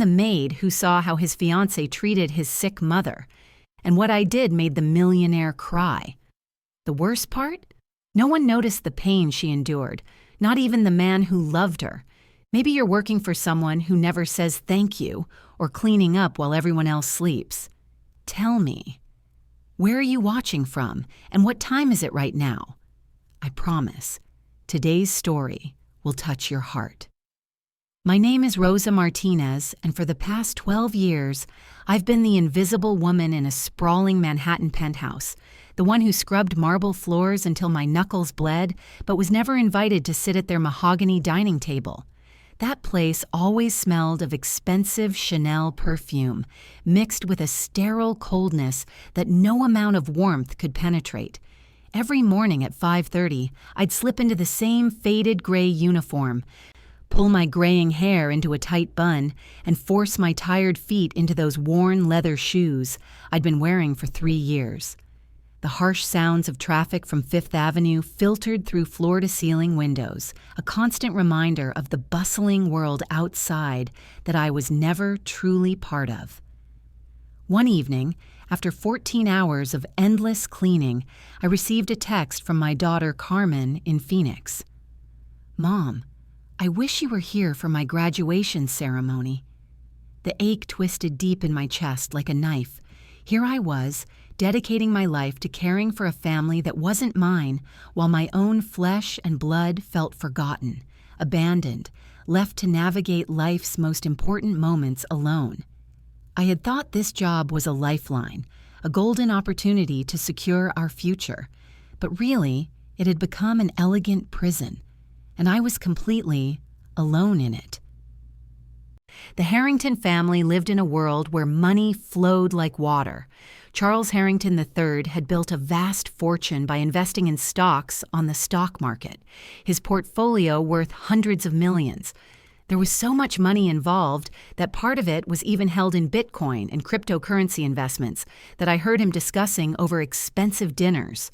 the maid who saw how his fiancée treated his sick mother. And what I did made the millionaire cry. The worst part? No one noticed the pain she endured, not even the man who loved her. Maybe you're working for someone who never says thank you or cleaning up while everyone else sleeps. Tell me, where are you watching from and what time is it right now? I promise, today's story will touch your heart. My name is Rosa Martinez, and for the past 12 years, I've been the invisible woman in a sprawling Manhattan penthouse, the one who scrubbed marble floors until my knuckles bled, but was never invited to sit at their mahogany dining table. That place always smelled of expensive Chanel perfume, mixed with a sterile coldness that no amount of warmth could penetrate. Every morning at 5:30, I'd slip into the same faded gray uniform, pull my graying hair into a tight bun, and force my tired feet into those worn leather shoes I'd been wearing for 3 years. The harsh sounds of traffic from Fifth Avenue filtered through floor-to-ceiling windows, a constant reminder of the bustling world outside that I was never truly part of. One evening, after 14 hours of endless cleaning, I received a text from my daughter Carmen in Phoenix. "Mom, I wish you were here for my graduation ceremony." The ache twisted deep in my chest like a knife. Here I was, dedicating my life to caring for a family that wasn't mine, while my own flesh and blood felt forgotten, abandoned, left to navigate life's most important moments alone. I had thought this job was a lifeline, a golden opportunity to secure our future, but really, it had become an elegant prison, and I was completely alone in it. The Harrington family lived in a world where money flowed like water. Charles Harrington III had built a vast fortune by investing in stocks on the stock market, his portfolio worth hundreds of millions. There was so much money involved that part of it was even held in Bitcoin and cryptocurrency investments that I heard him discussing over expensive dinners.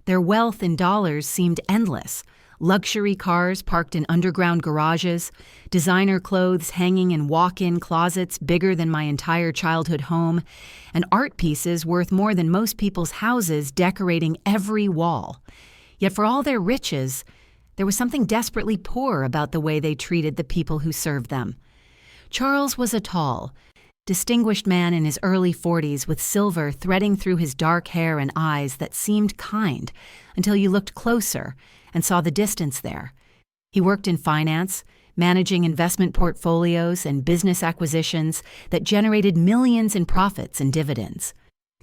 Their wealth in dollars seemed endless. Luxury cars parked in underground garages, designer clothes hanging in walk-in closets bigger than my entire childhood home, and art pieces worth more than most people's houses decorating every wall. Yet for all their riches, there was something desperately poor about the way they treated the people who served them. Charles was a tall, distinguished man in his early 40s with silver threading through his dark hair and eyes that seemed kind until you looked closer and saw the distance there. He worked in finance, managing investment portfolios and business acquisitions that generated millions in profits and dividends.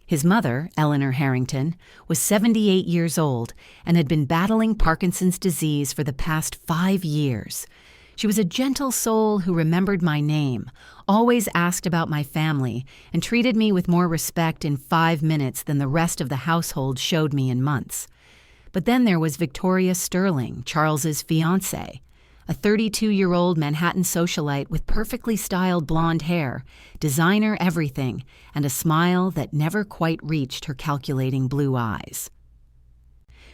His mother, Eleanor Harrington, was 78 years old and had been battling Parkinson's disease for the past 5 years. She was a gentle soul who remembered my name, always asked about my family, and treated me with more respect in 5 minutes than the rest of the household showed me in months. But then there was Victoria Sterling, Charles's fiancée, a 32-year-old Manhattan socialite with perfectly styled blonde hair, designer everything, and a smile that never quite reached her calculating blue eyes.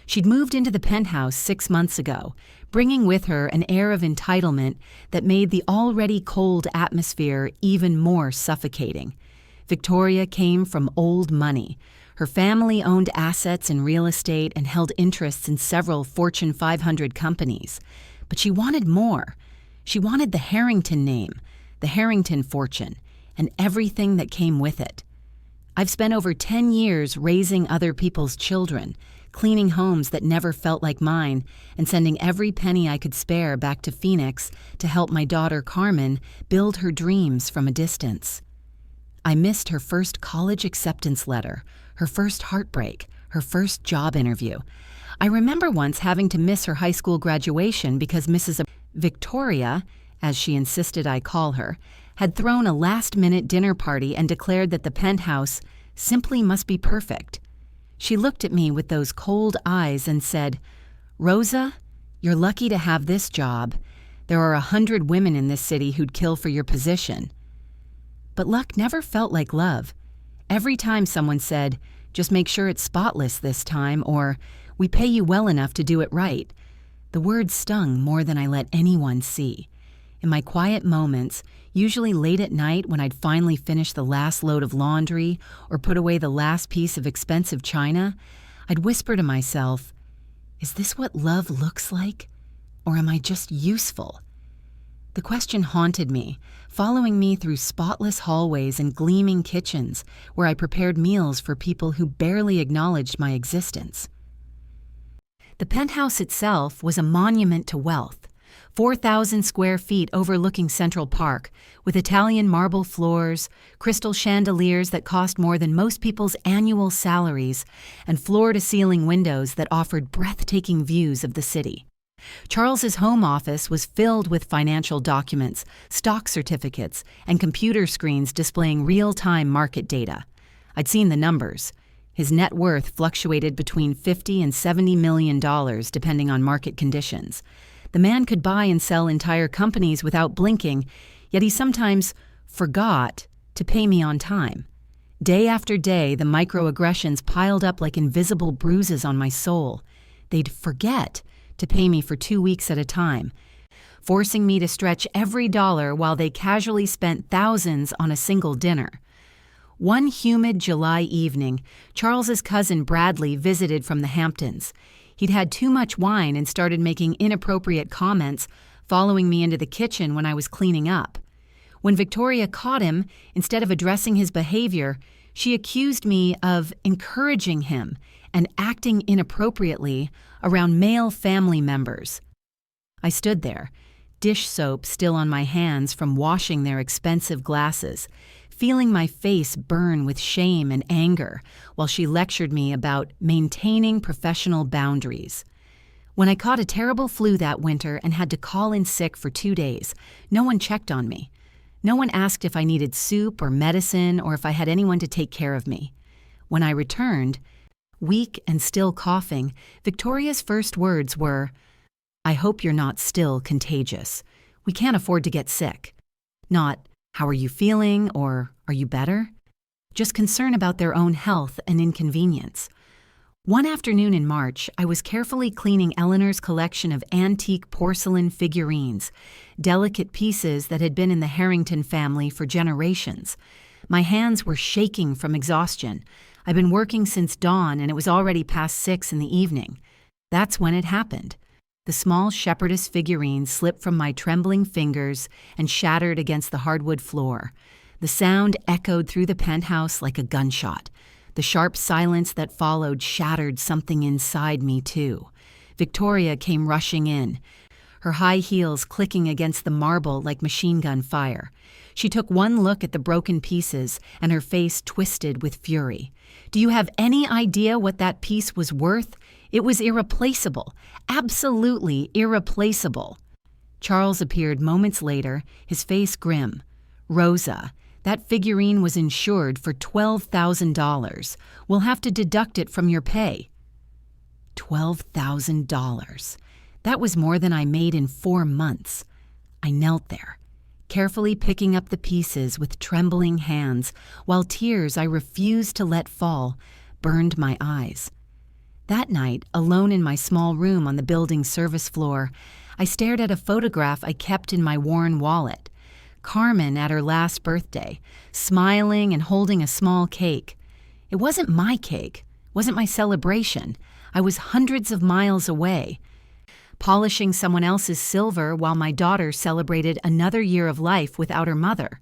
She'd moved into the penthouse 6 months ago, bringing with her an air of entitlement that made the already cold atmosphere even more suffocating. Victoria came from old money. Her family owned assets in real estate and held interests in several Fortune 500 companies. But she wanted more. She wanted the Harrington name, the Harrington fortune, and everything that came with it. I've spent over 10 years raising other people's children, cleaning homes that never felt like mine, and sending every penny I could spare back to Phoenix to help my daughter Carmen build her dreams from a distance. I missed her first college acceptance letter, her first heartbreak, her first job interview. I remember once having to miss her high school graduation because Mrs. Victoria, as she insisted I call her, had thrown a last-minute dinner party and declared that the penthouse simply must be perfect. She looked at me with those cold eyes and said, "Rosa, you're lucky to have this job. There are 100 women in this city who'd kill for your position." But luck never felt like love. Every time someone said, "Just make sure it's spotless this time," or "We pay you well enough to do it right," the words stung more than I let anyone see. In my quiet moments, usually late at night when I'd finally finished the last load of laundry or put away the last piece of expensive china, I'd whisper to myself, "Is this what love looks like? Or am I just useful?" The question haunted me, following me through spotless hallways and gleaming kitchens where I prepared meals for people who barely acknowledged my existence. The penthouse itself was a monument to wealth, 4,000 square feet overlooking Central Park, with Italian marble floors, crystal chandeliers that cost more than most people's annual salaries, and floor-to-ceiling windows that offered breathtaking views of the city. Charles's home office was filled with financial documents, stock certificates, and computer screens displaying real-time market data. I'd seen the numbers. His net worth fluctuated between $50 and $70 million depending on market conditions. The man could buy and sell entire companies without blinking, yet he sometimes forgot to pay me on time. Day after day, the microaggressions piled up like invisible bruises on my soul. They'd forget to pay me for 2 weeks at a time, forcing me to stretch every dollar while they casually spent thousands on a single dinner. One humid July evening, Charles's cousin Bradley visited from the Hamptons. He'd had too much wine and started making inappropriate comments, following me into the kitchen when I was cleaning up. When Victoria caught him, instead of addressing his behavior, she accused me of encouraging him and acting inappropriately around male family members. I stood there, dish soap still on my hands from washing their expensive glasses, feeling my face burn with shame and anger while she lectured me about maintaining professional boundaries. When I caught a terrible flu that winter and had to call in sick for 2 days, no one checked on me. No one asked if I needed soup or medicine or if I had anyone to take care of me. When I returned, weak and still coughing, Victoria's first words were, "I hope you're not still contagious. We can't afford to get sick." Not, "How are you feeling?" or "Are you better?" Just concern about their own health and inconvenience. One afternoon in March, I was carefully cleaning Eleanor's collection of antique porcelain figurines, delicate pieces that had been in the Harrington family for generations. My hands were shaking from exhaustion. I'd been working since dawn and it was already past 6 in the evening. That's when it happened. The small shepherdess figurine slipped from my trembling fingers and shattered against the hardwood floor. The sound echoed through the penthouse like a gunshot. The sharp silence that followed shattered something inside me, too. Victoria came rushing in, her high heels clicking against the marble like machine gun fire. She took one look at the broken pieces, and her face twisted with fury. "Do you have any idea what that piece was worth? It was irreplaceable, absolutely irreplaceable." Charles appeared moments later, his face grim. "Rosa, that figurine was insured for $12,000. We'll have to deduct it from your pay." $12,000. That was more than I made in 4 months. I knelt there, carefully picking up the pieces with trembling hands, while tears I refused to let fall burned my eyes. That night, alone in my small room on the building's service floor, I stared at a photograph I kept in my worn wallet. Carmen at her last birthday, smiling and holding a small cake. It wasn't my cake, wasn't my celebration. I was hundreds of miles away, polishing someone else's silver while my daughter celebrated another year of life without her mother.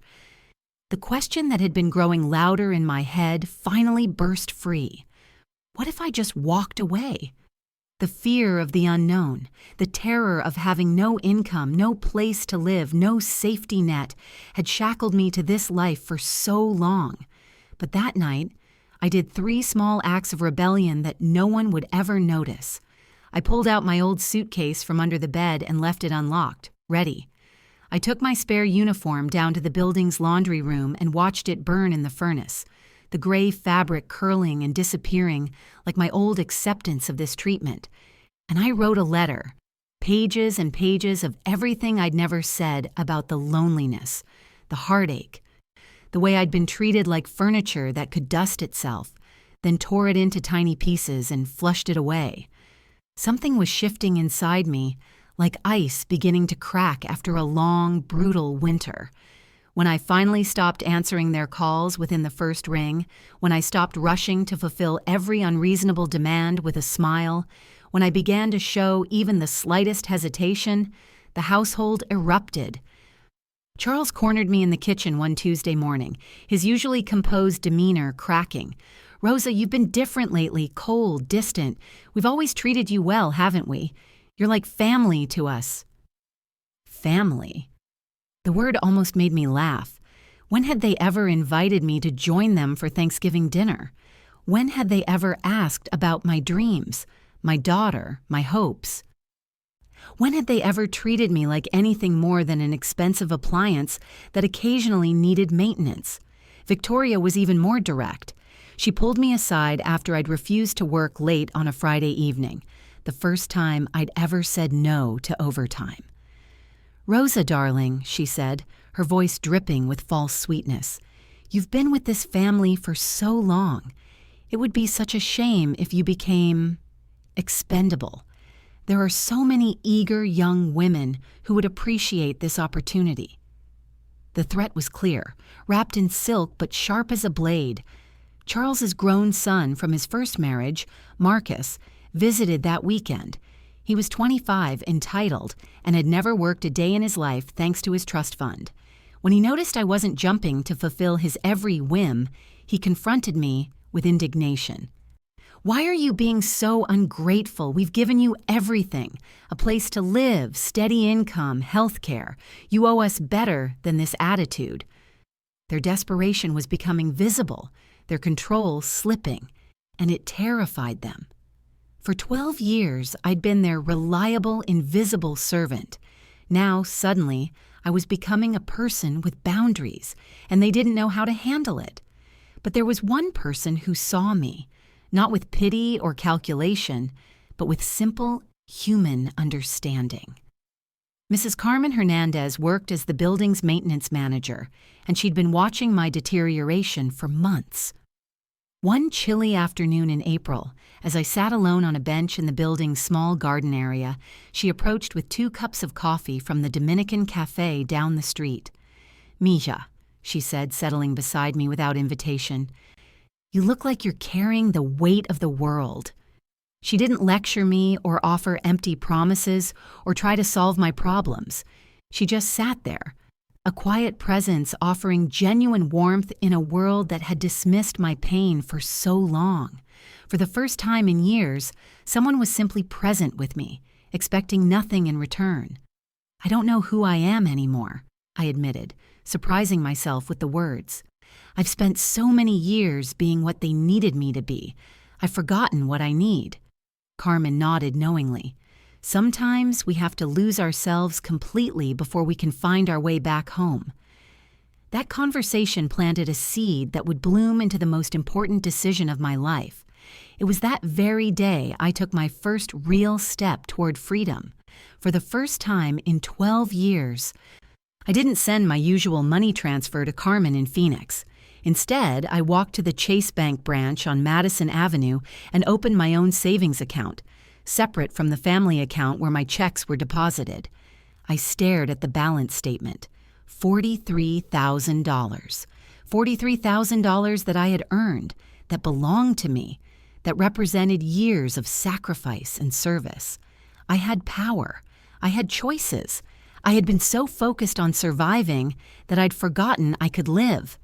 The question that had been growing louder in my head finally burst free. What if I just walked away? The fear of the unknown, the terror of having no income, no place to live, no safety net, had shackled me to this life for so long. But that night, I did 3 small acts of rebellion that no one would ever notice. I pulled out my old suitcase from under the bed and left it unlocked, ready. I took my spare uniform down to the building's laundry room and watched it burn in the furnace, the gray fabric curling and disappearing like my old acceptance of this treatment. And I wrote a letter, pages and pages of everything I'd never said about the loneliness, the heartache, the way I'd been treated like furniture that could dust itself, then tore it into tiny pieces and flushed it away. Something was shifting inside me, like ice beginning to crack after a long, brutal winter. When I finally stopped answering their calls within the first ring, when I stopped rushing to fulfill every unreasonable demand with a smile, when I began to show even the slightest hesitation, the household erupted. Charles cornered me in the kitchen one Tuesday morning, his usually composed demeanor cracking. "Rosa, you've been different lately, cold, distant. We've always treated you well, haven't we? You're like family to us." Family? The word almost made me laugh. When had they ever invited me to join them for Thanksgiving dinner? When had they ever asked about my dreams, my daughter, my hopes? When had they ever treated me like anything more than an expensive appliance that occasionally needed maintenance? Victoria was even more direct. She pulled me aside after I'd refused to work late on a Friday evening, the first time I'd ever said no to overtime. "Rosa, darling," she said, her voice dripping with false sweetness, "you've been with this family for so long. It would be such a shame if you became expendable. There are so many eager young women who would appreciate this opportunity." The threat was clear, wrapped in silk but sharp as a blade. Charles's grown son from his first marriage, Marcus, visited that weekend. He was 25, entitled, and had never worked a day in his life thanks to his trust fund. When he noticed I wasn't jumping to fulfill his every whim, he confronted me with indignation. "Why are you being so ungrateful? We've given you everything. A place to live, steady income, health care. You owe us better than this attitude." Their desperation was becoming visible, their control slipping, and it terrified them. For 12 years, I'd been their reliable, invisible servant. Now, suddenly, I was becoming a person with boundaries, and they didn't know how to handle it. But there was one person who saw me, not with pity or calculation, but with simple, human understanding. Mrs. Carmen Hernandez worked as the building's maintenance manager, and she'd been watching my deterioration for months. One chilly afternoon in April, as I sat alone on a bench in the building's small garden area, she approached with 2 cups of coffee from the Dominican cafe down the street. "Mija," she said, settling beside me without invitation, "you look like you're carrying the weight of the world." She didn't lecture me or offer empty promises or try to solve my problems. She just sat there, a quiet presence offering genuine warmth in a world that had dismissed my pain for so long. For the first time in years, someone was simply present with me, expecting nothing in return. "I don't know who I am anymore," I admitted, surprising myself with the words. "I've spent so many years being what they needed me to be. I've forgotten what I need." Carmen nodded knowingly. "Sometimes we have to lose ourselves completely before we can find our way back home." That conversation planted a seed that would bloom into the most important decision of my life. It was that very day I took my first real step toward freedom. For the first time in 12 years, I didn't send my usual money transfer to Carmen in Phoenix. Instead, I walked to the Chase Bank branch on Madison Avenue and opened my own savings account, separate from the family account where my checks were deposited. I stared at the balance statement. $43,000. $43,000 that I had earned, that belonged to me, that represented years of sacrifice and service. I had power. I had choices. I had been so focused on surviving that I'd forgotten I could live.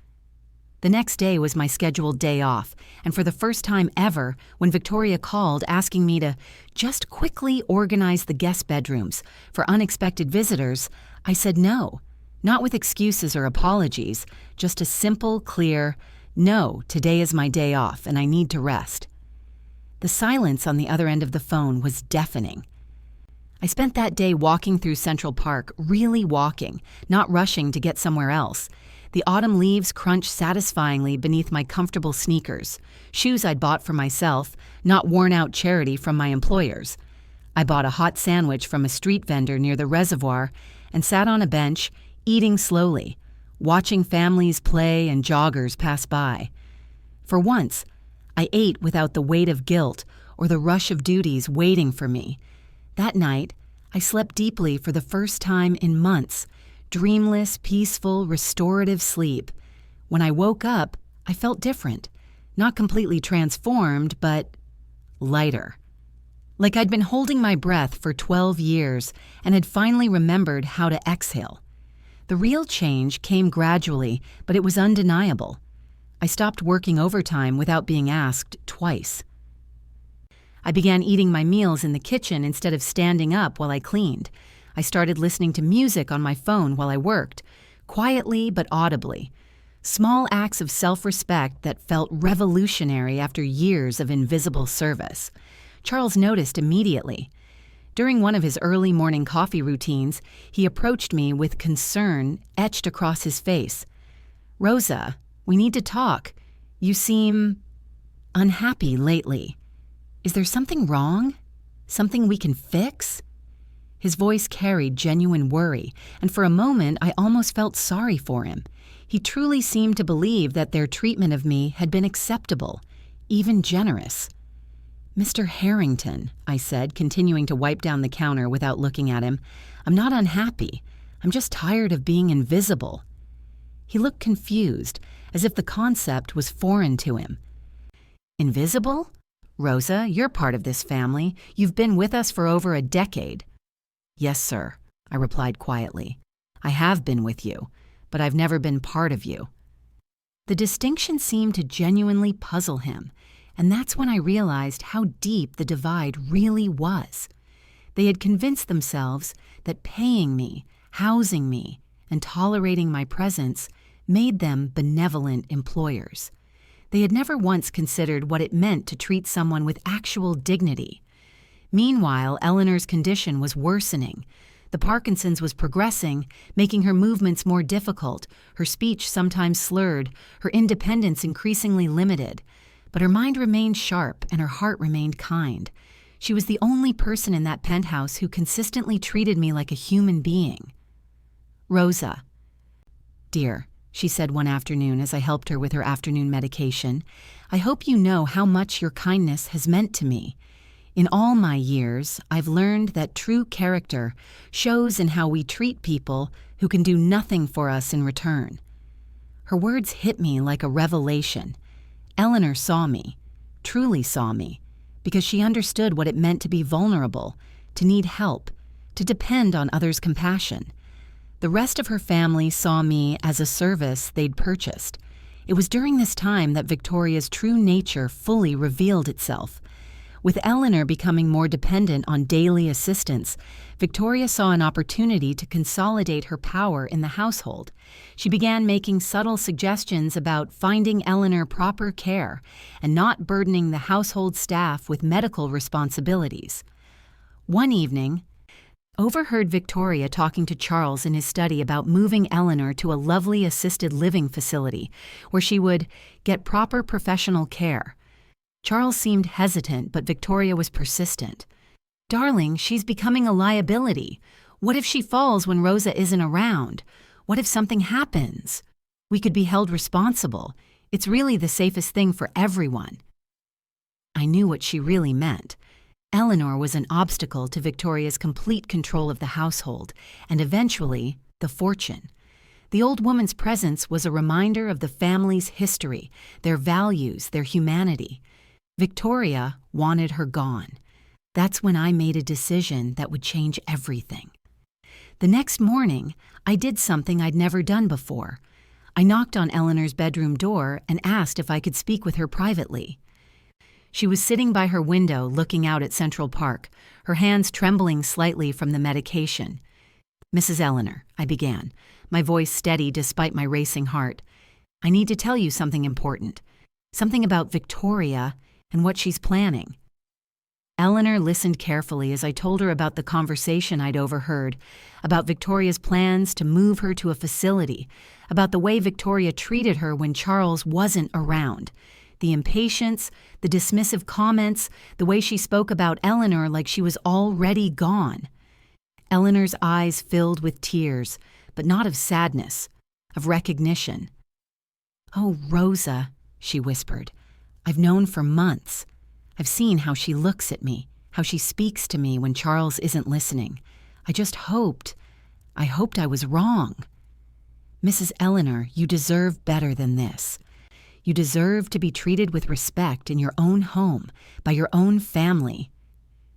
The next day was my scheduled day off, and for the first time ever, when Victoria called asking me to just quickly organize the guest bedrooms for unexpected visitors, I said no, not with excuses or apologies, just a simple, clear, "No, today is my day off and I need to rest." The silence on the other end of the phone was deafening. I spent that day walking through Central Park, really walking, not rushing to get somewhere else. The autumn leaves crunched satisfyingly beneath my comfortable sneakers, shoes I'd bought for myself, not worn-out charity from my employers. I bought a hot sandwich from a street vendor near the reservoir and sat on a bench, eating slowly, watching families play and joggers pass by. For once, I ate without the weight of guilt or the rush of duties waiting for me. That night, I slept deeply for the first time in months, dreamless, peaceful, restorative sleep. When I woke up, I felt different. Not completely transformed, but lighter. Like I'd been holding my breath for 12 years and had finally remembered how to exhale. The real change came gradually, but it was undeniable. I stopped working overtime without being asked twice. I began eating my meals in the kitchen instead of standing up while I cleaned. I started listening to music on my phone while I worked, quietly but audibly. Small acts of self-respect that felt revolutionary after years of invisible service. Charles noticed immediately. During one of his early morning coffee routines, he approached me with concern etched across his face. "Rosa, we need to talk. You seem unhappy lately. Is there something wrong? Something we can fix?" His voice carried genuine worry, and for a moment I almost felt sorry for him. He truly seemed to believe that their treatment of me had been acceptable, even generous. "Mr. Harrington," I said, continuing to wipe down the counter without looking at him, "I'm not unhappy. I'm just tired of being invisible." He looked confused, as if the concept was foreign to him. "Invisible? Rosa, you're part of this family. You've been with us for over a decade." "Yes, sir," I replied quietly. "I have been with you, but I've never been part of you." The distinction seemed to genuinely puzzle him, and that's when I realized how deep the divide really was. They had convinced themselves that paying me, housing me, and tolerating my presence made them benevolent employers. They had never once considered what it meant to treat someone with actual dignity. Meanwhile, Eleanor's condition was worsening. The Parkinson's was progressing, making her movements more difficult, her speech sometimes slurred, her independence increasingly limited. But her mind remained sharp and her heart remained kind. She was the only person in that penthouse who consistently treated me like a human being. "Rosa, dear," she said one afternoon as I helped her with her afternoon medication, "I hope you know how much your kindness has meant to me. In all my years, I've learned that true character shows in how we treat people who can do nothing for us in return." Her words hit me like a revelation. Eleanor saw me, truly saw me, because she understood what it meant to be vulnerable, to need help, to depend on others' compassion. The rest of her family saw me as a service they'd purchased. It was during this time that Victoria's true nature fully revealed itself. With Eleanor becoming more dependent on daily assistance, Victoria saw an opportunity to consolidate her power in the household. She began making subtle suggestions about finding Eleanor proper care and not burdening the household staff with medical responsibilities. One evening, overheard Victoria talking to Charles in his study about moving Eleanor to a lovely assisted living facility where she would get proper professional care. Charles seemed hesitant, but Victoria was persistent. "Darling, she's becoming a liability. What if she falls when Rosa isn't around? What if something happens? We could be held responsible. It's really the safest thing for everyone." I knew what she really meant. Eleanor was an obstacle to Victoria's complete control of the household, and eventually, the fortune. The old woman's presence was a reminder of the family's history, their values, their humanity. Victoria wanted her gone. That's when I made a decision that would change everything. The next morning, I did something I'd never done before. I knocked on Eleanor's bedroom door and asked if I could speak with her privately. She was sitting by her window looking out at Central Park, her hands trembling slightly from the medication. "Mrs. Eleanor," I began, my voice steady despite my racing heart, "I need to tell you something important. Something about Victoria and what she's planning." Eleanor listened carefully as I told her about the conversation I'd overheard, about Victoria's plans to move her to a facility, about the way Victoria treated her when Charles wasn't around, the impatience, the dismissive comments, the way she spoke about Eleanor like she was already gone. Eleanor's eyes filled with tears, but not of sadness, of recognition. "Oh, Rosa," she whispered, "I've known for months. I've seen how she looks at me, how she speaks to me when Charles isn't listening. I hoped I was wrong. Mrs. Eleanor, you deserve better than this. You deserve to be treated with respect in your own home, by your own family."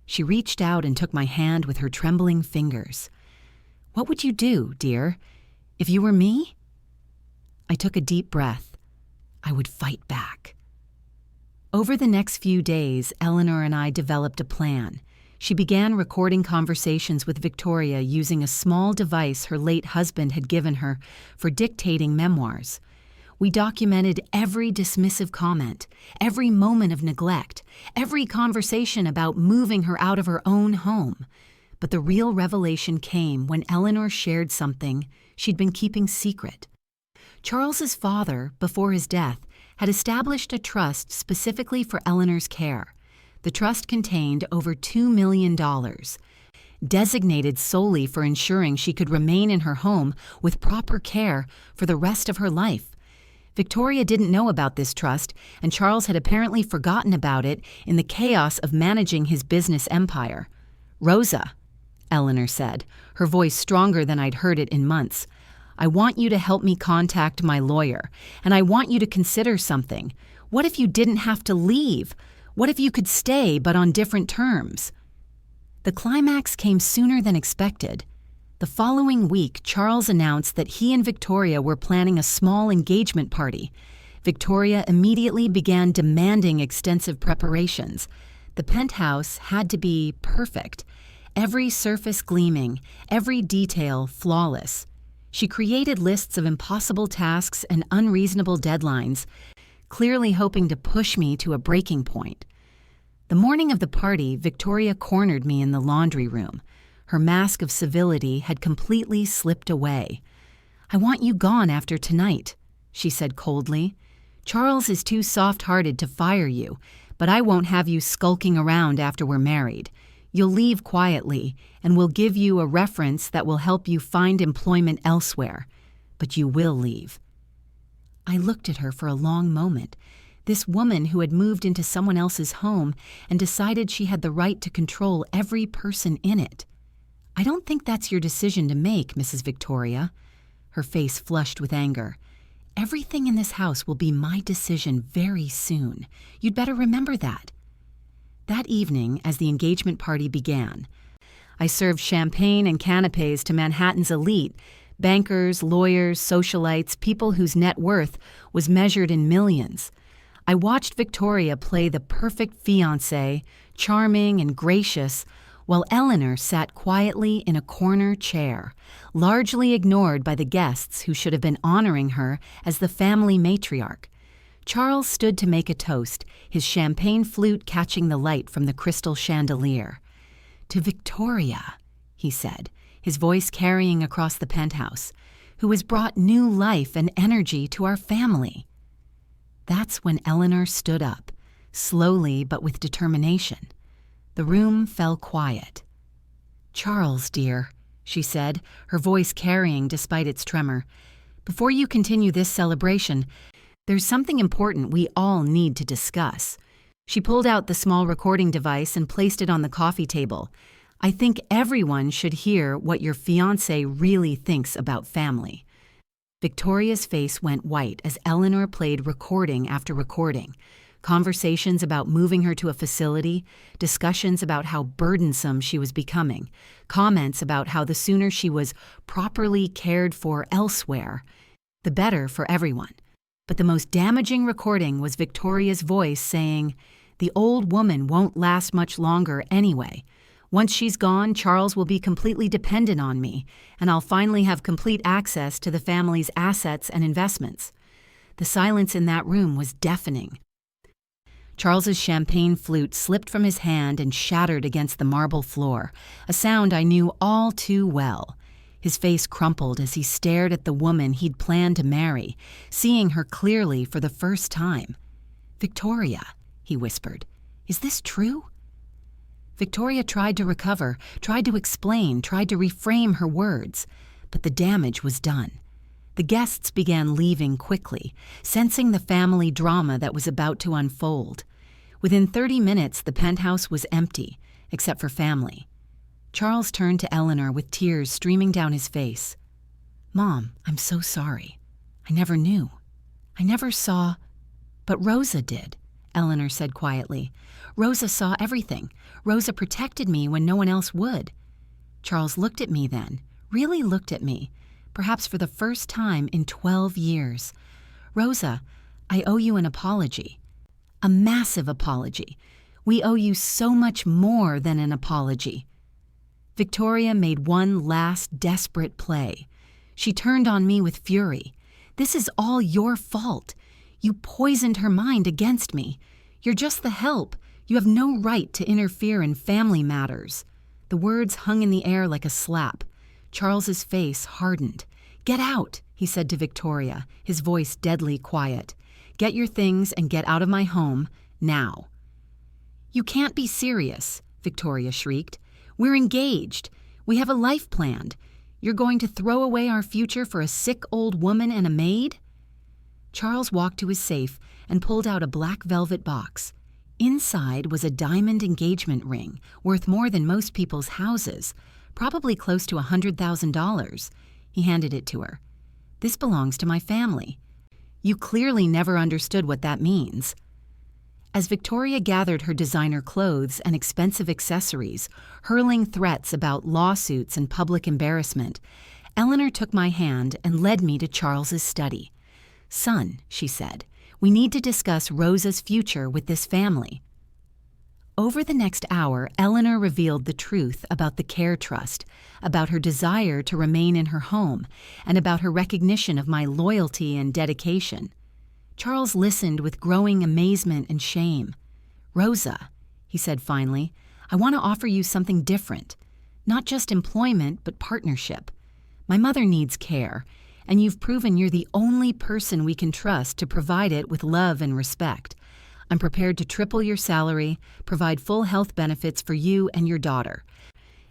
She reached out and took my hand with her trembling fingers. "What would you do, dear, if you were me?" I took a deep breath. I would fight back. Over the next few days, Eleanor and I developed a plan. She began recording conversations with Victoria using a small device her late husband had given her for dictating memoirs. We documented every dismissive comment, every moment of neglect, every conversation about moving her out of her own home. But the real revelation came when Eleanor shared something she'd been keeping secret. Charles's father, before his death, had established a trust specifically for Eleanor's care. The trust contained over $2 million, designated solely for ensuring she could remain in her home with proper care for the rest of her life. Victoria didn't know about this trust, and Charles had apparently forgotten about it in the chaos of managing his business empire. "Rosa," Eleanor said, her voice stronger than I'd heard it in months, "I want you to help me contact my lawyer, and I want you to consider something. What if you didn't have to leave? What if you could stay, but on different terms?" The climax came sooner than expected. The following week, Charles announced that he and Victoria were planning a small engagement party. Victoria immediately began demanding extensive preparations. The penthouse had to be perfect, every surface gleaming, every detail flawless. She created lists of impossible tasks and unreasonable deadlines, clearly hoping to push me to a breaking point. The morning of the party, Victoria cornered me in the laundry room. Her mask of civility had completely slipped away. "I want you gone after tonight," she said coldly. "Charles is too soft-hearted to fire you, but I won't have you skulking around after we're married. You'll leave quietly, and we'll give you a reference that will help you find employment elsewhere. But you will leave." I looked at her for a long moment. This woman who had moved into someone else's home and decided she had the right to control every person in it. "I don't think that's your decision to make, Mrs. Victoria." Her face flushed with anger. "Everything in this house will be my decision very soon. You'd better remember that." That evening, as the engagement party began, I served champagne and canapes to Manhattan's elite, bankers, lawyers, socialites, people whose net worth was measured in millions. I watched Victoria play the perfect fiancée, charming and gracious, while Eleanor sat quietly in a corner chair, largely ignored by the guests who should have been honoring her as the family matriarch. Charles stood to make a toast, his champagne flute catching the light from the crystal chandelier. "To Victoria," he said, his voice carrying across the penthouse, "who has brought new life and energy to our family." That's when Eleanor stood up, slowly but with determination. The room fell quiet. "Charles, dear," she said, her voice carrying despite its tremor, "before you continue this celebration, there's something important we all need to discuss." She pulled out the small recording device and placed it on the coffee table. "I think everyone should hear what your fiancé really thinks about family." Victoria's face went white as Eleanor played recording after recording. Conversations about moving her to a facility, discussions about how burdensome she was becoming, comments about how the sooner she was properly cared for elsewhere, the better for everyone. But the most damaging recording was Victoria's voice saying, "The old woman won't last much longer anyway. Once she's gone, Charles will be completely dependent on me, and I'll finally have complete access to the family's assets and investments." The silence in that room was deafening. Charles's champagne flute slipped from his hand and shattered against the marble floor, a sound I knew all too well. His face crumpled as he stared at the woman he'd planned to marry, seeing her clearly for the first time. "Victoria," he whispered, "is this true?" Victoria tried to recover, tried to explain, tried to reframe her words, but the damage was done. The guests began leaving quickly, sensing the family drama that was about to unfold. Within 30 minutes, the penthouse was empty, except for family. Charles turned to Eleanor with tears streaming down his face. "Mom, I'm so sorry. I never knew. I never saw—" "But Rosa did," Eleanor said quietly. "Rosa saw everything. Rosa protected me when no one else would." Charles looked at me then, really looked at me, perhaps for the first time in 12 years. "Rosa, I owe you an apology. A massive apology. We owe you so much more than an apology." Victoria made one last desperate play. She turned on me with fury. "This is all your fault. You poisoned her mind against me. You're just the help. You have no right to interfere in family matters." The words hung in the air like a slap. Charles's face hardened. "Get out," he said to Victoria, his voice deadly quiet. "Get your things and get out of my home, now." "You can't be serious," Victoria shrieked. "We're engaged. We have a life planned. You're going to throw away our future for a sick old woman and a maid?" Charles walked to his safe and pulled out a black velvet box. Inside was a diamond engagement ring, worth more than most people's houses, probably close to $100,000. He handed it to her. "This belongs to my family." "You clearly never understood what that means." As Victoria gathered her designer clothes and expensive accessories, hurling threats about lawsuits and public embarrassment, Eleanor took my hand and led me to Charles's study. "Son," she said, "we need to discuss Rosa's future with this family." Over the next hour, Eleanor revealed the truth about the Care Trust, about her desire to remain in her home, and about her recognition of my loyalty and dedication. Charles listened with growing amazement and shame. "Rosa," he said finally, "I want to offer you something different. Not just employment, but partnership. My mother needs care, and you've proven you're the only person we can trust to provide it with love and respect. I'm prepared to triple your salary, provide full health benefits for you and your daughter,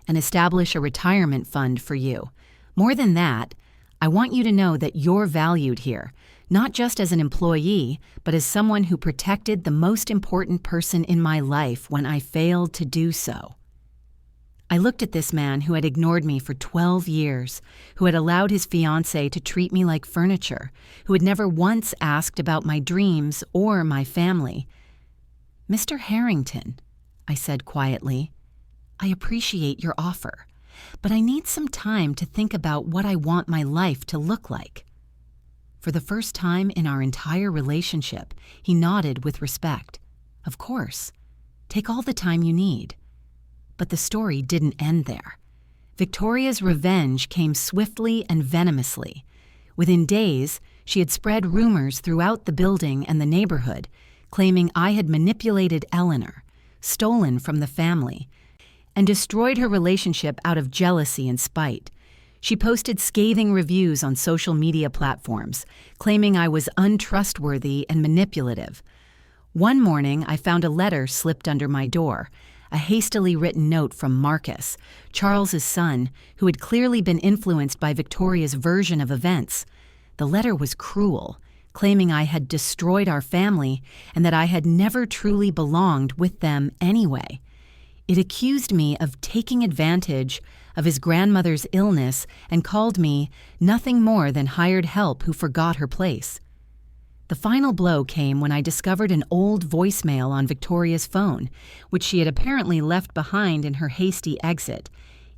and establish a retirement fund for you. More than that, I want you to know that you're valued here, not just as an employee, but as someone who protected the most important person in my life when I failed to do so." I looked at this man who had ignored me for 12 years, who had allowed his fiancée to treat me like furniture, who had never once asked about my dreams or my family. "Mr. Harrington," I said quietly, "I appreciate your offer, but I need some time to think about what I want my life to look like." For the first time in our entire relationship, he nodded with respect. "Of course. Take all the time you need." But the story didn't end there. Victoria's revenge came swiftly and venomously. Within days, she had spread rumors throughout the building and the neighborhood, claiming I had manipulated Eleanor, stolen from the family, and destroyed her relationship out of jealousy and spite. She posted scathing reviews on social media platforms, claiming I was untrustworthy and manipulative. One morning, I found a letter slipped under my door, a hastily written note from Marcus, Charles's son, who had clearly been influenced by Victoria's version of events. The letter was cruel, claiming I had destroyed our family and that I had never truly belonged with them anyway. It accused me of taking advantage of his grandmother's illness and called me nothing more than hired help who forgot her place. The final blow came when I discovered an old voicemail on Victoria's phone, which she had apparently left behind in her hasty exit.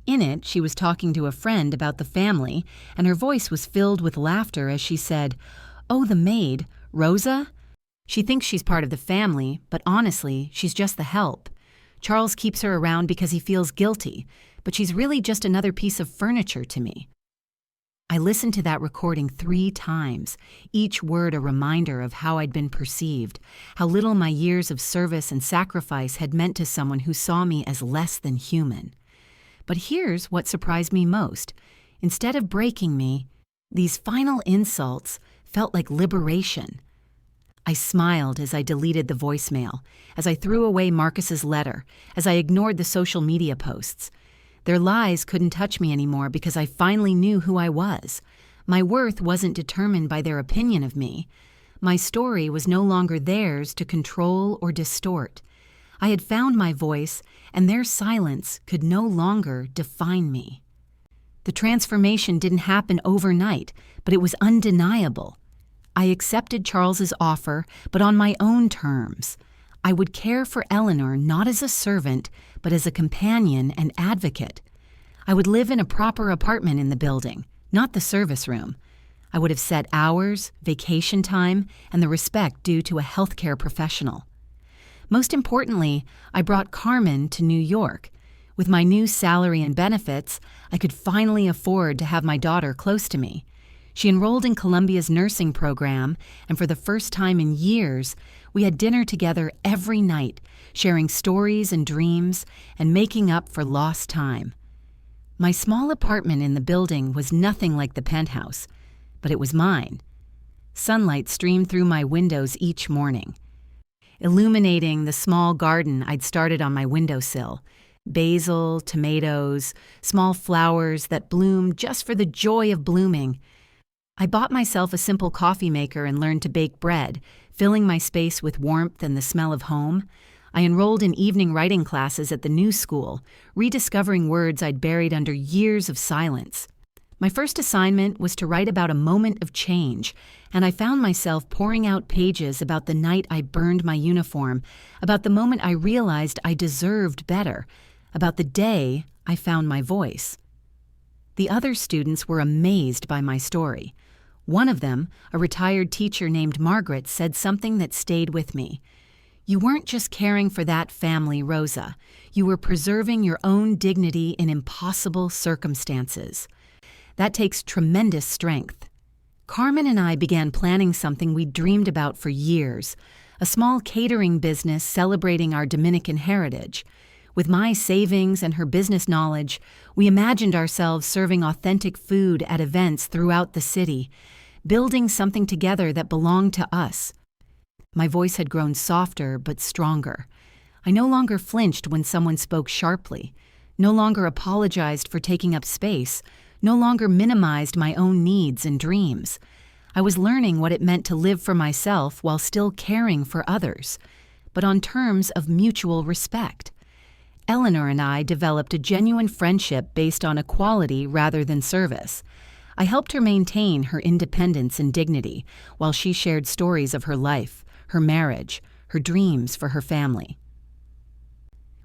In it, she was talking to a friend about the family, and her voice was filled with laughter as she said, "Oh, the maid, Rosa? She thinks she's part of the family, but honestly, she's just the help. Charles keeps her around because he feels guilty, but she's really just another piece of furniture to me." I listened to that recording 3 times, each word a reminder of how I'd been perceived, how little my years of service and sacrifice had meant to someone who saw me as less than human. But here's what surprised me most. Instead of breaking me, these final insults felt like liberation. I smiled as I deleted the voicemail, as I threw away Marcus's letter, as I ignored the social media posts. Their lies couldn't touch me anymore because I finally knew who I was. My worth wasn't determined by their opinion of me. My story was no longer theirs to control or distort. I had found my voice, and their silence could no longer define me. The transformation didn't happen overnight, but it was undeniable. I accepted Charles's offer, but on my own terms. I would care for Eleanor not as a servant, but as a companion and advocate. I would live in a proper apartment in the building, not the service room. I would have set hours, vacation time, and the respect due to a healthcare professional. Most importantly, I brought Carmen to New York. With my new salary and benefits, I could finally afford to have my daughter close to me. She enrolled in Columbia's nursing program, and for the first time in years, we had dinner together every night, sharing stories and dreams and making up for lost time. My small apartment in the building was nothing like the penthouse, but it was mine. Sunlight streamed through my windows each morning, illuminating the small garden I'd started on my windowsill. Basil, tomatoes, small flowers that bloomed just for the joy of blooming. I bought myself a simple coffee maker and learned to bake bread, filling my space with warmth and the smell of home. I enrolled in evening writing classes at the new school, rediscovering words I'd buried under years of silence. My first assignment was to write about a moment of change, and I found myself pouring out pages about the night I burned my uniform, about the moment I realized I deserved better, about the day I found my voice. The other students were amazed by my story. One of them, a retired teacher named Margaret, said something that stayed with me. "You weren't just caring for that family, Rosa. You were preserving your own dignity in impossible circumstances. That takes tremendous strength." Carmen and I began planning something we'd dreamed about for years, a small catering business celebrating our Dominican heritage. With my savings and her business knowledge, we imagined ourselves serving authentic food at events throughout the city, building something together that belonged to us. My voice had grown softer but stronger. I no longer flinched when someone spoke sharply, no longer apologized for taking up space, no longer minimized my own needs and dreams. I was learning what it meant to live for myself while still caring for others, but on terms of mutual respect. Eleanor and I developed a genuine friendship based on equality rather than service. I helped her maintain her independence and dignity while she shared stories of her life, her marriage, her dreams for her family.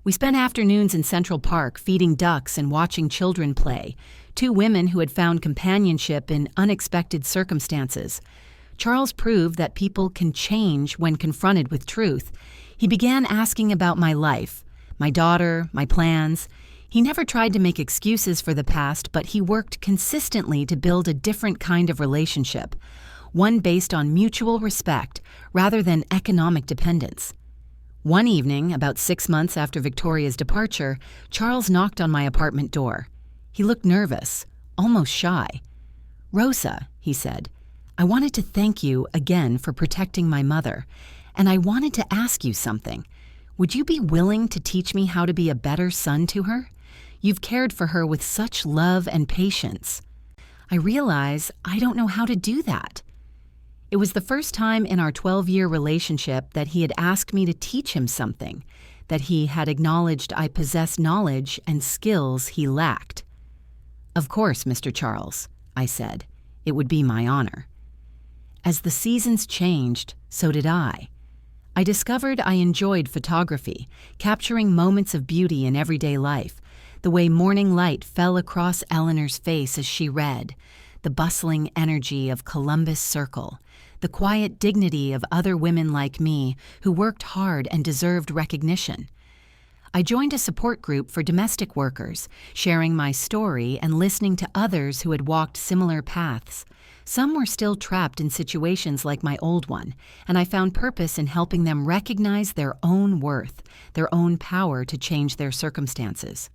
We spent afternoons in Central Park feeding ducks and watching children play, two women who had found companionship in unexpected circumstances. Charles proved that people can change when confronted with truth. He began asking about my life, my daughter, my plans. He never tried to make excuses for the past, but he worked consistently to build a different kind of relationship, one based on mutual respect rather than economic dependence. One evening, about 6 months after Victoria's departure, Charles knocked on my apartment door. He looked nervous, almost shy. "Rosa," he said, "I wanted to thank you again for protecting my mother, and I wanted to ask you something. Would you be willing to teach me how to be a better son to her? You've cared for her with such love and patience. I realize I don't know how to do that." It was the first time in our 12-year relationship that he had asked me to teach him something, that he had acknowledged I possessed knowledge and skills he lacked. "Of course, Mr. Charles," I said. "It would be my honor." As the seasons changed, so did I. I discovered I enjoyed photography, capturing moments of beauty in everyday life, the way morning light fell across Eleanor's face as she read, the bustling energy of Columbus Circle, the quiet dignity of other women like me who worked hard and deserved recognition. I joined a support group for domestic workers, sharing my story and listening to others who had walked similar paths. Some were still trapped in situations like my old one, and I found purpose in helping them recognize their own worth, their own power to change their circumstances.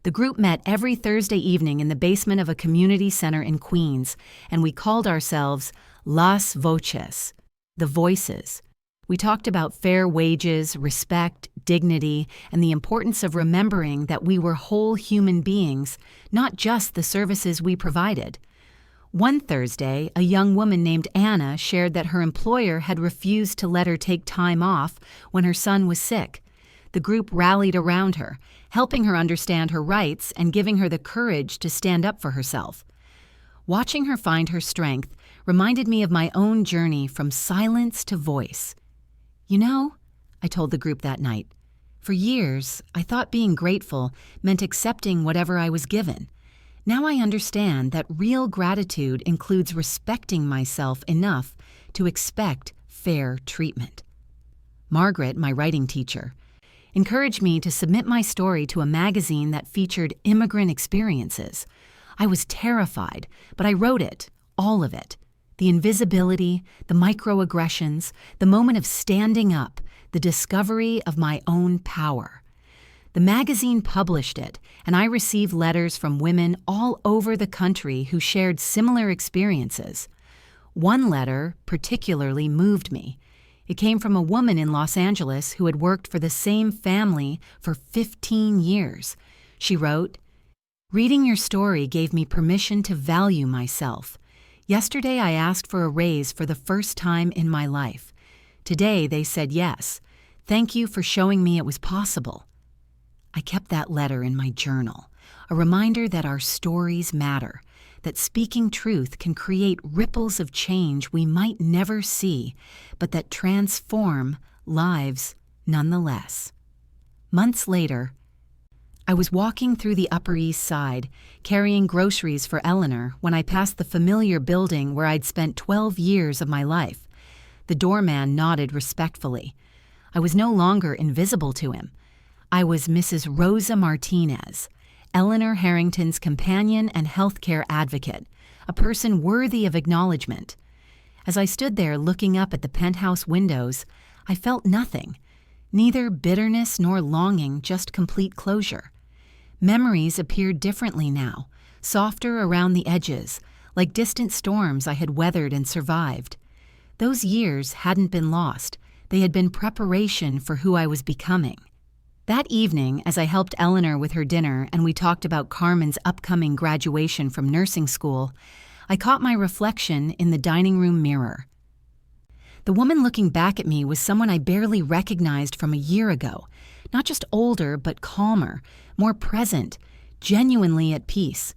The group met every Thursday evening in the basement of a community center in Queens, and we called ourselves Las Voces, the Voices. We talked about fair wages, respect, dignity, and the importance of remembering that we were whole human beings, not just the services we provided. One Thursday, a young woman named Anna shared that her employer had refused to let her take time off when her son was sick. The group rallied around her, helping her understand her rights and giving her the courage to stand up for herself. Watching her find her strength reminded me of my own journey from silence to voice. "You know," I told the group that night, "for years I thought being grateful meant accepting whatever I was given. Now I understand that real gratitude includes respecting myself enough to expect fair treatment." Margaret, my writing teacher, encouraged me to submit my story to a magazine that featured immigrant experiences. I was terrified, but I wrote it, all of it. The invisibility, the microaggressions, the moment of standing up, the discovery of my own power. The magazine published it, and I received letters from women all over the country who shared similar experiences. One letter particularly moved me. It came from a woman in Los Angeles who had worked for the same family for 15 years. She wrote, "Reading your story gave me permission to value myself. Yesterday I asked for a raise for the first time in my life. Today they said yes. Thank you for showing me it was possible." I kept that letter in my journal, a reminder that our stories matter, that speaking truth can create ripples of change we might never see, but that transform lives nonetheless. Months later, I was walking through the Upper East Side, carrying groceries for Eleanor, when I passed the familiar building where I'd spent 12 years of my life. The doorman nodded respectfully. I was no longer invisible to him. I was Mrs. Rosa Martinez, Eleanor Harrington's companion and healthcare advocate, a person worthy of acknowledgement. As I stood there looking up at the penthouse windows, I felt nothing, neither bitterness nor longing, just complete closure. Memories appeared differently now, softer around the edges, like distant storms I had weathered and survived. Those years hadn't been lost. They had been preparation for who I was becoming. That evening, as I helped Eleanor with her dinner and we talked about Carmen's upcoming graduation from nursing school, I caught my reflection in the dining room mirror. The woman looking back at me was someone I barely recognized from a year ago, not just older, but calmer, more present, genuinely at peace.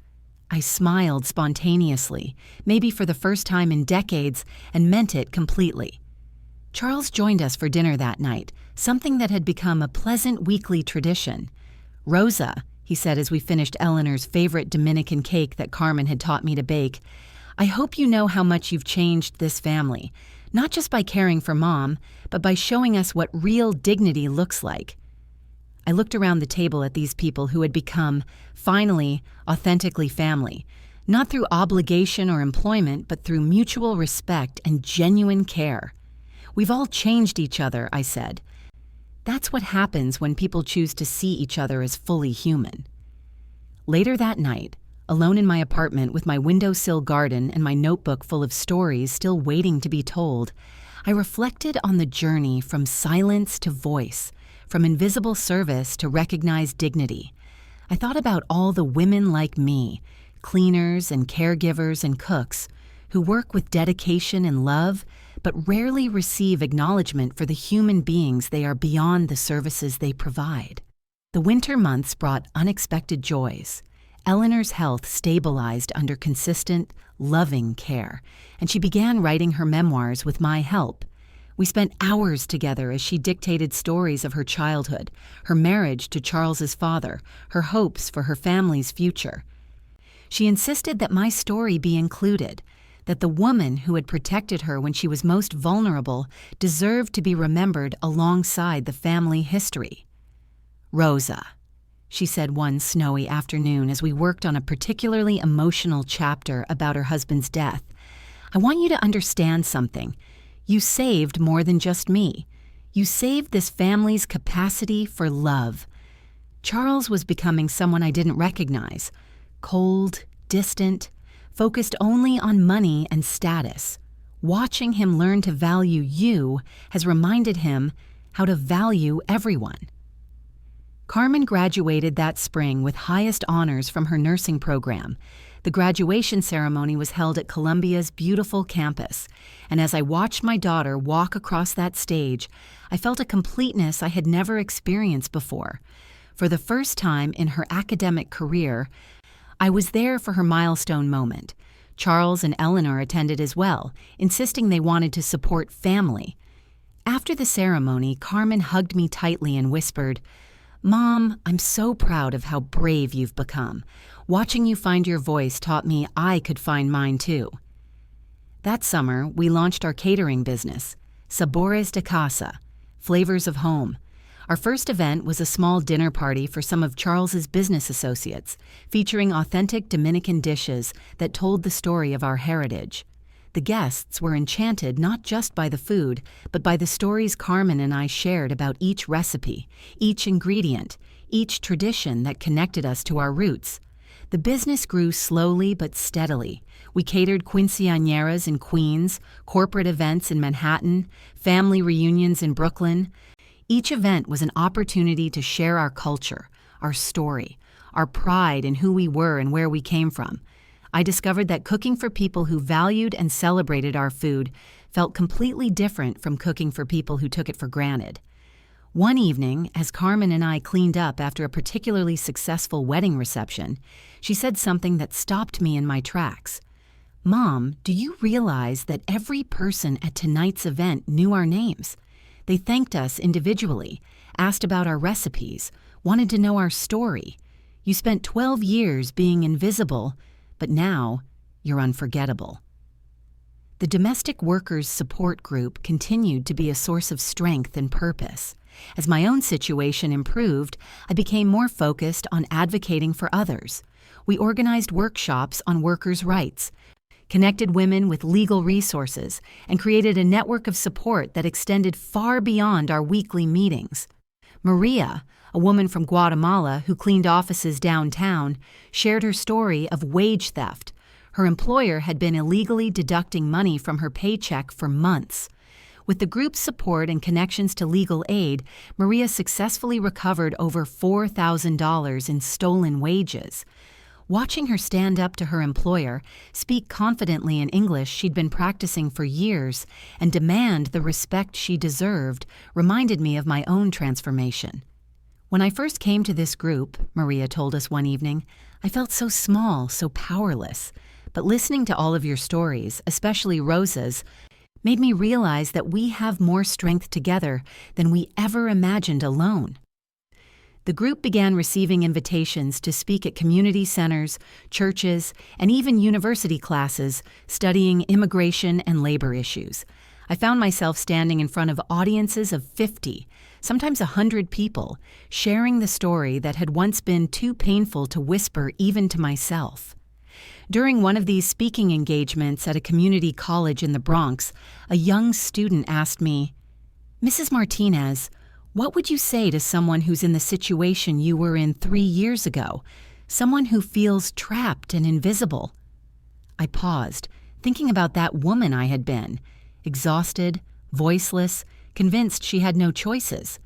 I smiled spontaneously, maybe for the first time in decades, and meant it completely. Charles joined us for dinner that night, something that had become a pleasant weekly tradition. "Rosa," he said as we finished Eleanor's favorite Dominican cake that Carmen had taught me to bake, "I hope you know how much you've changed this family, not just by caring for Mom, but by showing us what real dignity looks like." I looked around the table at these people who had become, finally, authentically family, not through obligation or employment, but through mutual respect and genuine care. "We've all changed each other," I said. That's what happens when people choose to see each other as fully human. Later that night, alone in my apartment with my windowsill garden and my notebook full of stories still waiting to be told, I reflected on the journey from silence to voice, from invisible service to recognized dignity. I thought about all the women like me, cleaners and caregivers and cooks, who work with dedication and love, but rarely receive acknowledgement for the human beings they are beyond the services they provide. The winter months brought unexpected joys. Eleanor's health stabilized under consistent, loving care, and she began writing her memoirs with my help. We spent hours together as she dictated stories of her childhood, her marriage to Charles's father, her hopes for her family's future. She insisted that my story be included, that the woman who had protected her when she was most vulnerable deserved to be remembered alongside the family history. "Rosa," she said one snowy afternoon as we worked on a particularly emotional chapter about her husband's death, "I want you to understand something. You saved more than just me. You saved this family's capacity for love." Charles was becoming someone I didn't recognize, cold, distant, focused only on money and status. Watching him learn to value you has reminded him how to value everyone. Carmen graduated that spring with highest honors from her nursing program. The graduation ceremony was held at Columbia's beautiful campus, and as I watched my daughter walk across that stage, I felt a completeness I had never experienced before. For the first time in her academic career, I was there for her milestone moment. Charles and Eleanor attended as well, insisting they wanted to support family. After the ceremony, Carmen hugged me tightly and whispered, "Mom, I'm so proud of how brave you've become. Watching you find your voice taught me I could find mine too." That summer, we launched our catering business, Sabores de Casa, Flavors of Home. Our first event was a small dinner party for some of Charles's business associates, featuring authentic Dominican dishes that told the story of our heritage. The guests were enchanted not just by the food, but by the stories Carmen and I shared about each recipe, each ingredient, each tradition that connected us to our roots. The business grew slowly but steadily. We catered quinceañeras in Queens, corporate events in Manhattan, family reunions in Brooklyn. Each event was an opportunity to share our culture, our story, our pride in who we were and where we came from. I discovered that cooking for people who valued and celebrated our food felt completely different from cooking for people who took it for granted. One evening, as Carmen and I cleaned up after a particularly successful wedding reception, she said something that stopped me in my tracks. "Mom, do you realize that every person at tonight's event knew our names? They thanked us individually, asked about our recipes, wanted to know our story. You spent 12 years being invisible, but now you're unforgettable." The Domestic Workers Support Group continued to be a source of strength and purpose. As my own situation improved, I became more focused on advocating for others. We organized workshops on workers' rights, connected women with legal resources, and created a network of support that extended far beyond our weekly meetings. Maria, a woman from Guatemala who cleaned offices downtown, shared her story of wage theft. Her employer had been illegally deducting money from her paycheck for months. With the group's support and connections to legal aid, Maria successfully recovered over $4,000 in stolen wages. Watching her stand up to her employer, speak confidently in English she'd been practicing for years, and demand the respect she deserved reminded me of my own transformation. "When I first came to this group," Maria told us one evening, "I felt so small, so powerless. But listening to all of your stories, especially Rosa's, made me realize that we have more strength together than we ever imagined alone." The group began receiving invitations to speak at community centers, churches, and even university classes studying immigration and labor issues. I found myself standing in front of audiences of 50, sometimes 100 people, sharing the story that had once been too painful to whisper even to myself. During one of these speaking engagements at a community college in the Bronx, a young student asked me, "Mrs. Martinez, what would you say to someone who's in the situation you were in 3 years ago, someone who feels trapped and invisible?" I paused, thinking about that woman I had been, exhausted, voiceless, convinced she had no choices.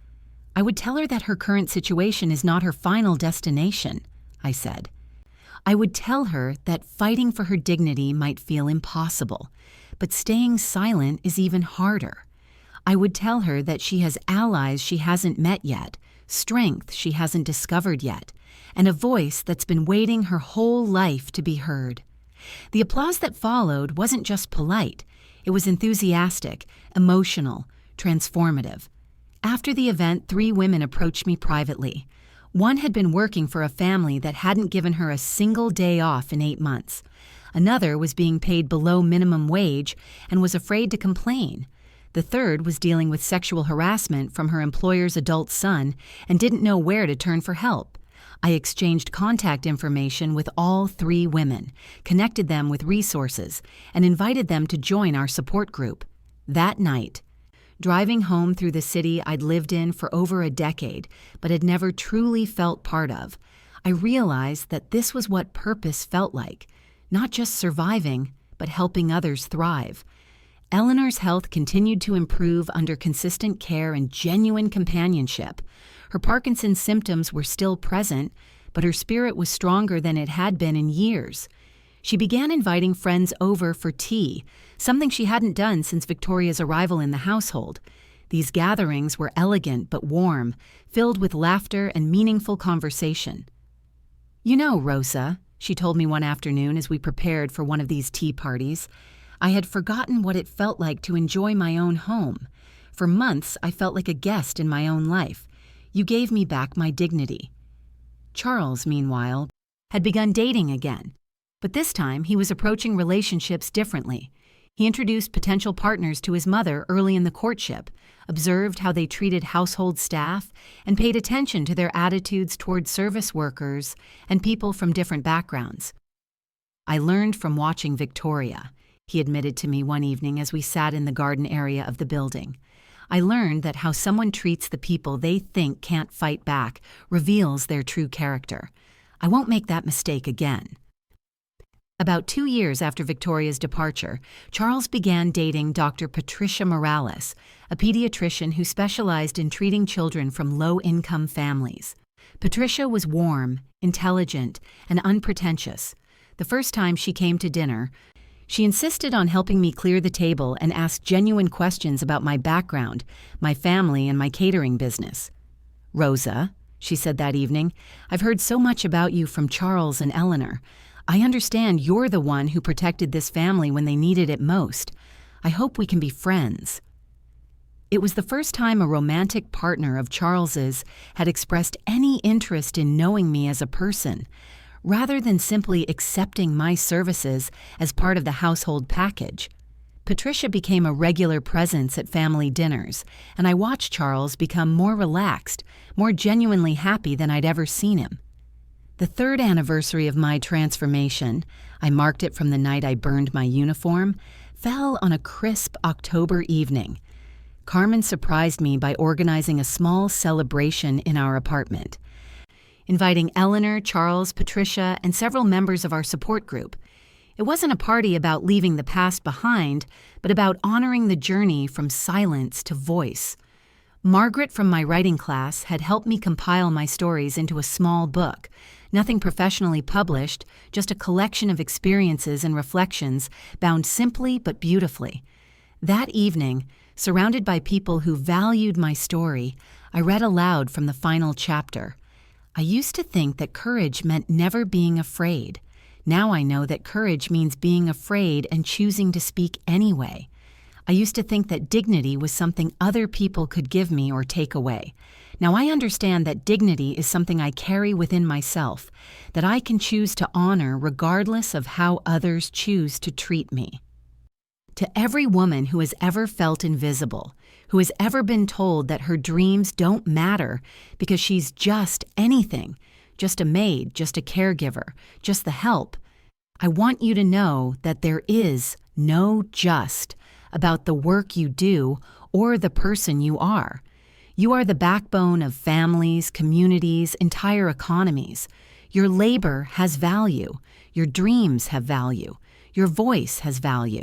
"I would tell her that her current situation is not her final destination," I said. I would tell her that fighting for her dignity might feel impossible, but staying silent is even harder. I would tell her that she has allies she hasn't met yet, strength she hasn't discovered yet, and a voice that's been waiting her whole life to be heard. The applause that followed wasn't just polite. It was enthusiastic, emotional, transformative. After the event, 3 women approached me privately. One had been working for a family that hadn't given her a single day off in 8 months. Another was being paid below minimum wage and was afraid to complain. The third was dealing with sexual harassment from her employer's adult son and didn't know where to turn for help. I exchanged contact information with all 3 women, connected them with resources, and invited them to join our support group. That night, driving home through the city I'd lived in for over a decade, but had never truly felt part of, I realized that this was what purpose felt like, not just surviving, but helping others thrive. Eleanor's health continued to improve under consistent care and genuine companionship. Her Parkinson's symptoms were still present, but her spirit was stronger than it had been in years. She began inviting friends over for tea, something she hadn't done since Victoria's arrival in the household. These gatherings were elegant but warm, filled with laughter and meaningful conversation. "You know, Rosa," she told me one afternoon as we prepared for one of these tea parties, "I had forgotten what it felt like to enjoy my own home. For months, I felt like a guest in my own life. You gave me back my dignity." Charles, meanwhile, had begun dating again, but this time he was approaching relationships differently. He introduced potential partners to his mother early in the courtship, observed how they treated household staff, and paid attention to their attitudes toward service workers and people from different backgrounds. "I learned from watching Victoria," he admitted to me one evening as we sat in the garden area of the building. "I learned that how someone treats the people they think can't fight back reveals their true character. I won't make that mistake again." About 2 years after Victoria's departure, Charles began dating Dr. Patricia Morales, a pediatrician who specialized in treating children from low-income families. Patricia was warm, intelligent, and unpretentious. The first time she came to dinner, she insisted on helping me clear the table and asked genuine questions about my background, my family, and my catering business. "Rosa," she said that evening, "I've heard so much about you from Charles and Eleanor. I understand you're the one who protected this family when they needed it most. I hope we can be friends." It was the first time a romantic partner of Charles's had expressed any interest in knowing me as a person, rather than simply accepting my services as part of the household package. Patricia became a regular presence at family dinners, and I watched Charles become more relaxed, more genuinely happy than I'd ever seen him. The 3rd anniversary of my transformation, I marked it from the night I burned my uniform, fell on a crisp October evening. Carmen surprised me by organizing a small celebration in our apartment, inviting Eleanor, Charles, Patricia, and several members of our support group. It wasn't a party about leaving the past behind, but about honoring the journey from silence to voice. Margaret from my writing class had helped me compile my stories into a small book, nothing professionally published, just a collection of experiences and reflections bound simply but beautifully. That evening, surrounded by people who valued my story, I read aloud from the final chapter. I used to think that courage meant never being afraid. Now I know that courage means being afraid and choosing to speak anyway. I used to think that dignity was something other people could give me or take away. Now I understand that dignity is something I carry within myself, that I can choose to honor regardless of how others choose to treat me. To every woman who has ever felt invisible, who has ever been told that her dreams don't matter because she's just anything, just a maid, just a caregiver, just the help, I want you to know that there is no just about the work you do or the person you are. You are the backbone of families, communities, entire economies. Your labor has value. Your dreams have value. Your voice has value.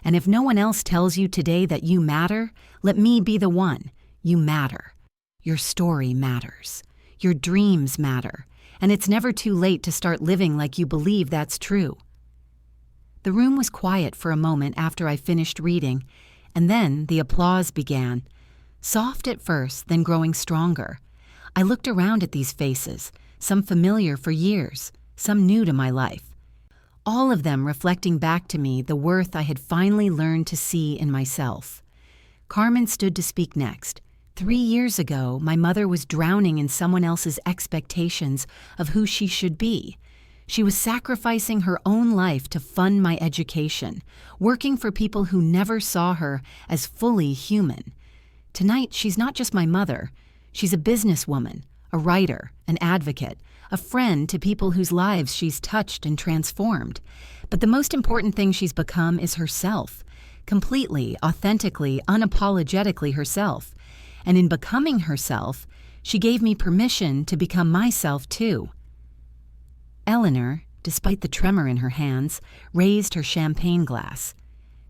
And if no one else tells you today that you matter, let me be the one. You matter. Your story matters. Your dreams matter. And it's never too late to start living like you believe that's true. The room was quiet for a moment after I finished reading, and then the applause began. Soft at first, then growing stronger. I looked around at these faces, some familiar for years, some new to my life. All of them reflecting back to me the worth I had finally learned to see in myself. Carmen stood to speak next. 3 years ago, my mother was drowning in someone else's expectations of who she should be. She was sacrificing her own life to fund my education, working for people who never saw her as fully human. Tonight, she's not just my mother. She's a businesswoman, a writer, an advocate, a friend to people whose lives she's touched and transformed. But the most important thing she's become is herself, completely, authentically, unapologetically herself. And in becoming herself, she gave me permission to become myself too. Eleanor, despite the tremor in her hands, raised her champagne glass.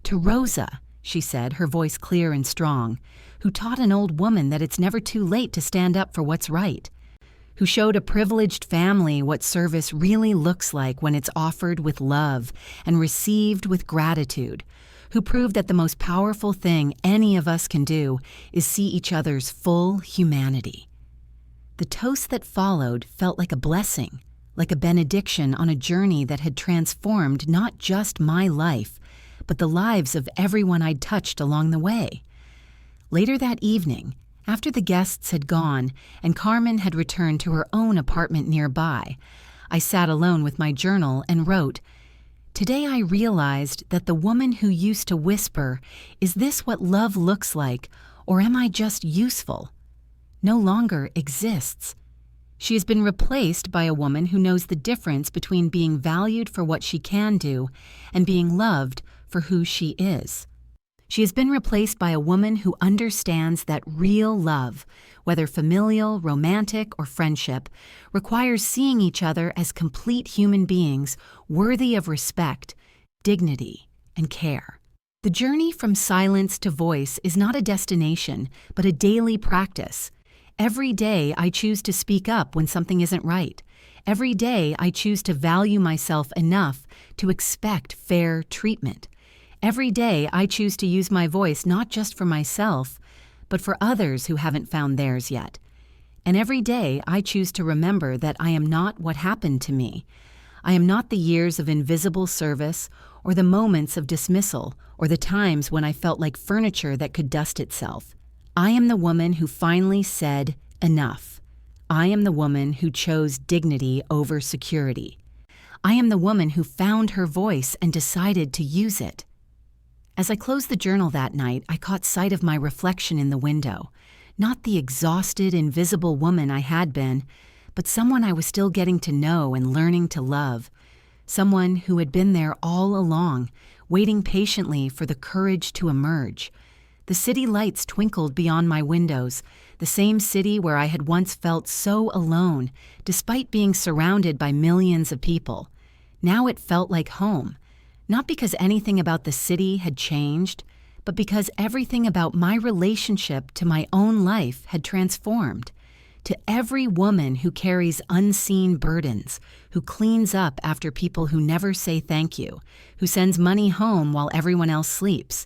"To Rosa," she said, her voice clear and strong, "who taught an old woman that it's never too late to stand up for what's right. who showed a privileged family what service really looks like when it's offered with love and received with gratitude, who proved that the most powerful thing any of us can do is see each other's full humanity. The toast that followed felt like a blessing, like a benediction on a journey that had transformed not just my life, but the lives of everyone I'd touched along the way. Later that evening, after the guests had gone and Carmen had returned to her own apartment nearby, I sat alone with my journal and wrote, "Today I realized that the woman who used to whisper, 'Is this what love looks like, or am I just useful?' no longer exists. She has been replaced by a woman who knows the difference between being valued for what she can do and being loved for who she is. She has been replaced by a woman who understands that real love, whether familial, romantic, or friendship, requires seeing each other as complete human beings worthy of respect, dignity, and care. The journey from silence to voice is not a destination, but a daily practice. Every day I choose to speak up when something isn't right. Every day I choose to value myself enough to expect fair treatment. Every day I choose to use my voice not just for myself, but for others who haven't found theirs yet. And every day I choose to remember that I am not what happened to me. I am not the years of invisible service or the moments of dismissal or the times when I felt like furniture that could dust itself. I am the woman who finally said, enough. I am the woman who chose dignity over security. I am the woman who found her voice and decided to use it. As I closed the journal that night, I caught sight of my reflection in the window. Not the exhausted, invisible woman I had been, but someone I was still getting to know and learning to love. Someone who had been there all along, waiting patiently for the courage to emerge. The city lights twinkled beyond my windows, the same city where I had once felt so alone, despite being surrounded by millions of people. Now it felt like home. Not because anything about the city had changed, but because everything about my relationship to my own life had transformed. To every woman who carries unseen burdens, who cleans up after people who never say thank you, who sends money home while everyone else sleeps,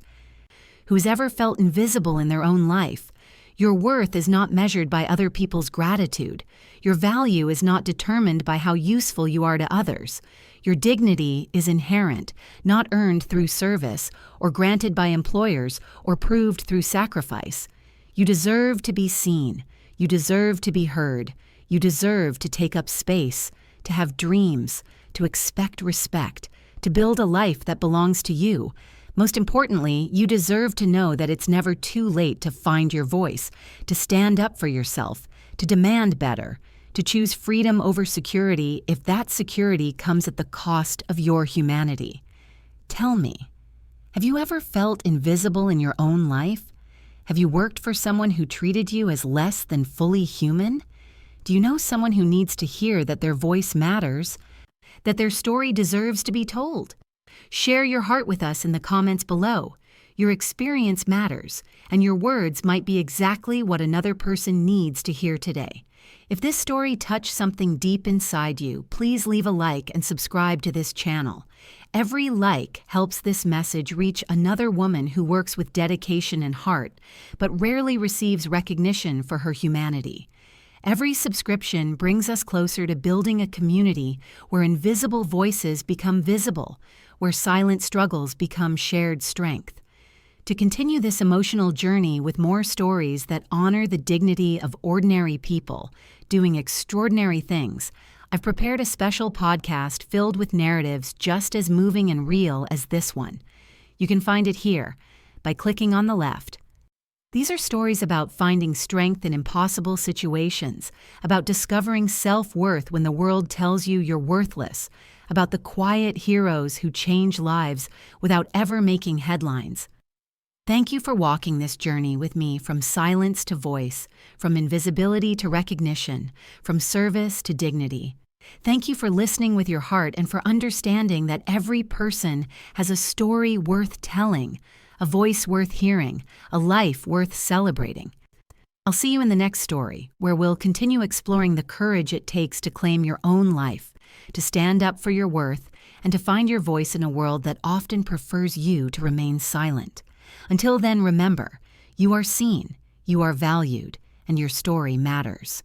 who's ever felt invisible in their own life, your worth is not measured by other people's gratitude. Your value is not determined by how useful you are to others. Your dignity is inherent, not earned through service, or granted by employers, or proved through sacrifice. You deserve to be seen. You deserve to be heard. You deserve to take up space, to have dreams, to expect respect, to build a life that belongs to you. Most importantly, you deserve to know that it's never too late to find your voice, to stand up for yourself, to demand better, to choose freedom over security if that security comes at the cost of your humanity. Tell me, have you ever felt invisible in your own life? Have you worked for someone who treated you as less than fully human? Do you know someone who needs to hear that their voice matters, that their story deserves to be told? Share your heart with us in the comments below. Your experience matters, and your words might be exactly what another person needs to hear today. If this story touched something deep inside you, please leave a like and subscribe to this channel. Every like helps this message reach another woman who works with dedication and heart, but rarely receives recognition for her humanity. Every subscription brings us closer to building a community where invisible voices become visible, where silent struggles become shared strength. To continue this emotional journey with more stories that honor the dignity of ordinary people doing extraordinary things, I've prepared a special podcast filled with narratives just as moving and real as this one. You can find it here by clicking on the left. These are stories about finding strength in impossible situations, about discovering self-worth when the world tells you you're worthless, about the quiet heroes who change lives without ever making headlines. Thank you for walking this journey with me from silence to voice, from invisibility to recognition, from service to dignity. Thank you for listening with your heart and for understanding that every person has a story worth telling, a voice worth hearing, a life worth celebrating. I'll see you in the next story, where we'll continue exploring the courage it takes to claim your own life, to stand up for your worth, and to find your voice in a world that often prefers you to remain silent. Until then, remember, you are seen, you are valued, and your story matters.